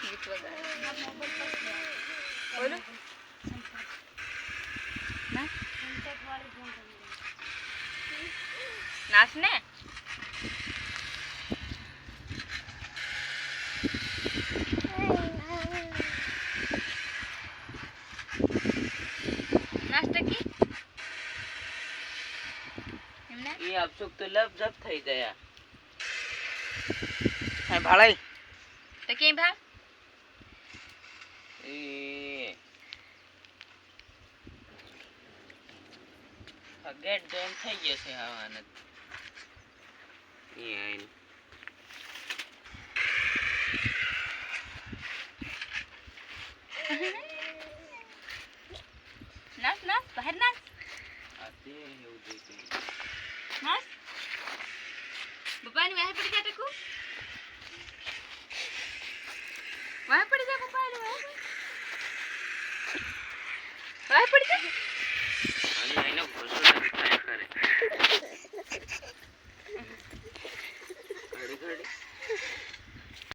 ગીત વગાડે બોલો ના નાચ ને નાસ્તા કી એમને એ આપસુક તો લપ જપ થઈ ગયા હે ભાળાઈ તો કેમ ભા એ ગેટ જોઈન થઈ ગયો છે હવાને એ આઈને